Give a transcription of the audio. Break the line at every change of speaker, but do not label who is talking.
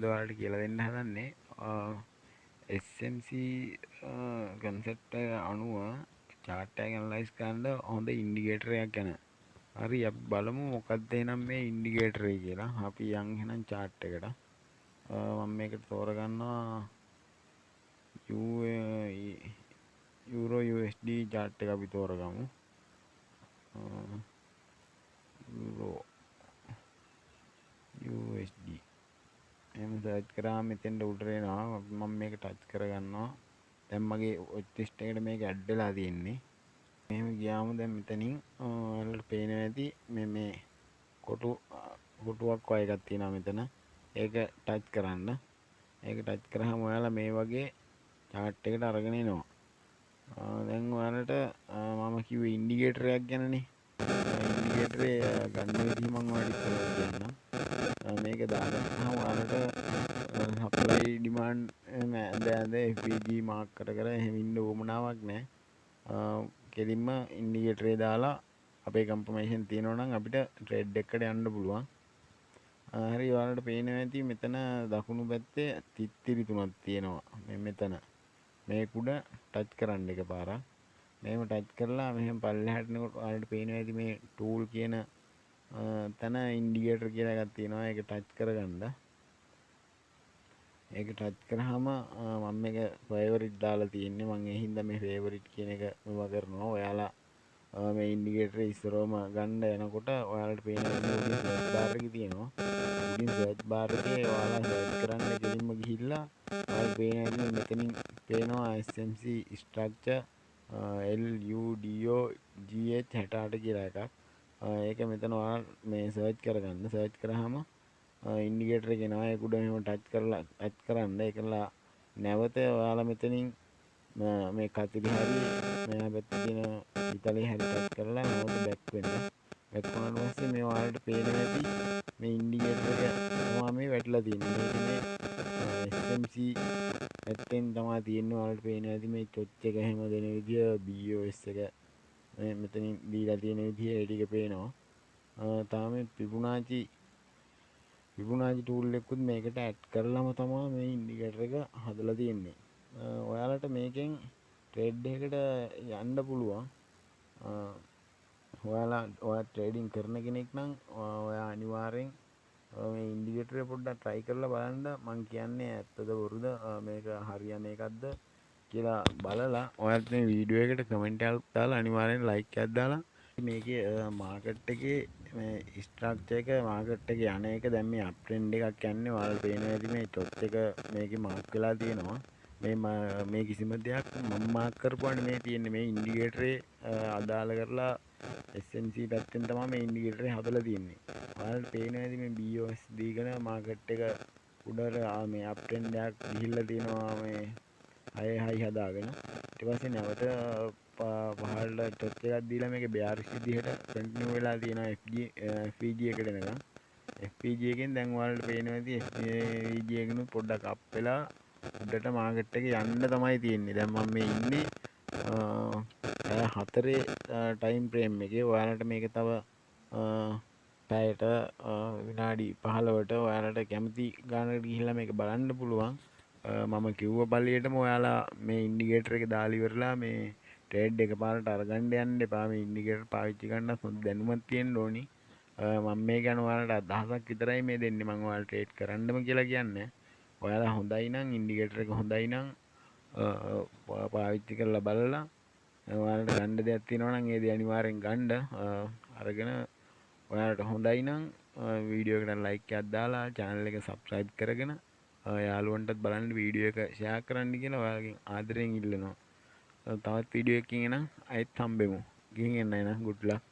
අද ඔයාලට කියලා දෙන්න හදන්නේ SMC concept එක අනුව chart එක analyze කරන්න හොඳ indicator එකක් ගැන. හරි අපි බලමු මොකක්ද එහෙනම් මේ indicator එක කියලා. අපි යන් එහෙනම් chart එකට. මම මේකට තෝරගන්නවා euro USD chart එක අපි තෝරගමු. euro USD එහෙම සර්ච් කරාම මෙතෙන්ට උඩට එනවා. මම මේක ටච් කරගන්නවා. දැන් මගේ ලිස්ට් එකට මේක ඇඩ් වෙලා තියෙන්නේ. මෙහෙම ගියාම දැන් මෙතනින් ඔයාලට පේනවා ඇති මේ කොටුවක් වගේ එකක් තියෙනවා මෙතන. ඒක ටච් කරන්න. ඒක ටච් කරාම ඔයාලා මේ වගේ chart එකට අරගෙන එනවා. දැන් ඔයාලට මම කිව්වේ ඉන්ඩිකේටර් එකක් ගැනනේ. ඉන්ඩිකේටර් එක ගන්න විදිහ මම ඔයාලට කියන්නම්. මේක දාගත්තාම ඔයාලට සප්ලයි ඩිමාන්ඩ් ඇඳ FPG මාක් කර එහෙම ඉන්න උවමනාවක් නැහැ. කෙලින්ම ඉන්ඩිකේටර් එක දාලා අපේ කන්ෆර්මේෂන් තියෙනවා නම් අපිට ට්‍රේඩ් එකකට යන්න පුළුවන්. හරි ඔයාලට පේනවා ඇති මෙතන දකුණු පැත්තේ තිත්තිරි තුනක් තියෙනවා. මෙතන මේක උඩ ටච් කරන්න එකපාරක්. මෙහෙම ටච් කරලා මෙහෙම පල්ලෙහාට යනකොට ඔයාලට පේනවා ඇති මේ ටූල් කියන තැන ඉන්ඩිකේටර් කියලා එකක් තියෙනවා. ඒක ටච් කරගන්න. ඒක ටච් කරාම මම මේක ෆේවරිට් දාලා තියෙන්නේ. මම ඒ හින්දා මේ ෆේවරිට් කියන එක මෙව කරනවා. ඔයාලා මේ ඉන්ඩිකේටර් ඉස්සරවම ගන්න යනකොට ඔයාලට පේන උඩින් සර්ච් බාර් එකේ තියෙනවා. උඩින් සර්ච් බාර් එකේ ඔයාලා සර්ච් කරන්න ගෙලින්ම ගිහිල්ලා ඔයාලට පේනවා මෙතනින් පේනවා SMC structure LUDO GH68 කියලා එකක්. ඒක මෙතන ඔයාලා මේ සර්ච් කරගන්න. සර්ච් කරාම ඉන්ඩිකේටර් එක එනවා. ඒක උඩ මෙහෙම ටච් කරන්න. ඒකලා නැවත ඔයාලා මෙතනින් මේ කතිරි හරි මෙයා පැත්තේ තියෙන ඉතලේ හරි ටච් කරලා නැවත බැක් වෙන්න. බැක් වුණාට පස්සේ මේ ඔයාලට පේනවා ඇති මේ ඉන්ඩිකේටර් එක තමයි මේ වැටලා තියෙන්නේ. මේක මේ SMC පැත්තෙන් තමයි තියෙන්නේ. ඔයාලට පේනවා ඇති මේ චොච් එක හැම දෙන විදිය BOS එක මේ මෙතනින් දීලා තියෙන විදිය ඒ ටික පේනවා. තාම Fibonacci ටූල් එකකුත් මේකට ඇඩ් කරලාම තමයි මේ ඉන්ඩිකේටර් එක හදලා තියෙන්නේ. ඔයාලට මේකෙන් ට්‍රේඩ් එකකට යන්න පුළුවන්. ඔයා ට්‍රේඩින් කරන කෙනෙක් නම් ඔයා අනිවාර්යෙන් මේ ඉන්ඩිකේටර් එක පොඩ්ඩක් try කරලා බලන්න. මං කියන්නේ ඇත්තද බොරුද මේක හරියන එකක්ද කියලා බලලා ඔයාත් මේ වීඩියෝ එකට කමෙන්ට් එකක් දාලා අනිවාර්යෙන් like එකක් දාලා මේකේ මාකට් එකේ මේ ස්ට්‍රක්චර් එක මාකට් එකේ යන එක දැන් මේ අප් ට්‍රෙන්ඩ් එකක් යන්නේ. ඔයාලට පේනවා ඇති මේ චොත් එක මේකේ මාක් වෙලා තියෙනවා. මේ කිසිම දෙයක් මම මාක් කරපුවානේ මේ තියෙන්නේ. මේ ඉන්ඩිකේටරේ අදාළ කරලා SMC පැත්තෙන් තමයි මේ ඉන්ඩිකේටර් එක හදලා තියෙන්නේ. ඔයාලට පේනවා ඇති මේ BOS දීගෙන මාකට් එක උඩට මේ අප් ට්‍රෙන්ඩ් එකක් ගිහිල්ලා තියෙනවා මේ හයි හදාගෙන. ඊට පස්සේ නැවත පහළට චොත් එකක් දීලා මේක bearish විදිහට කන්ටිනියු වෙලා තියෙනවා FPG එකට එනකම්. FPG එකෙන් දැන් ඔයාලට පේනවා ඇති FPG එකනු පොඩ්ඩක් අප් වෙලා උඩට මාකට් එක යන්න තමයි තියෙන්නේ. දැන් මම මේ ඉන්නේ 4 ටයිම් ෆ්‍රේම් එකේ. ඔයාලට මේක තව පැයට විනාඩි 15ට ඔයාලට කැමති ගානකට ගිහිල්ලා මේක බලන්න පුළුවන්. මම කිව්ව පළියටම ඔයාලා මේ ඉන්ඩිකේටර් එක දාලා ඉවරලා මේ ට්‍රේඩ් එකපාරට අරගන්න යන්න එපා. මේ ඉන්ඩිකේටර් පාවිච්චි කරන්න හොඳ දැනුමක් තියෙන්න ඕනි. මම මේ ගැන ඔයාලට අදහසක් විතරයි මේ දෙන්නේ. මම ඔයාලට ට්‍රේඩ් කරන්නම කියලා කියන්නේ. ඔයාලා හොඳයි නම් ඉන්ඩිකේටර් එක හොඳයි නම් පාවිච්චි කරලා බලලා ඔයාලට ගන්න දෙයක් තියෙනවා නම් ඒ දේ අනිවාර්යෙන් ගන්න. අරගෙන ඔයාලට හොඳයි නම් වීඩියෝ එකට ලයික් එකක් දාලා channel එක subscribe කරගෙන යාළුවන්ටත් බලන්න වීඩියෝ එක share කරන්න කියලා ඔයාලගෙන් ආදරයෙන් ඉල්ලනවා. තවත් වීඩියෝ එකකින් එනම් ආයෙත් හම්බෙමු. ගිහින් එන්න good luck.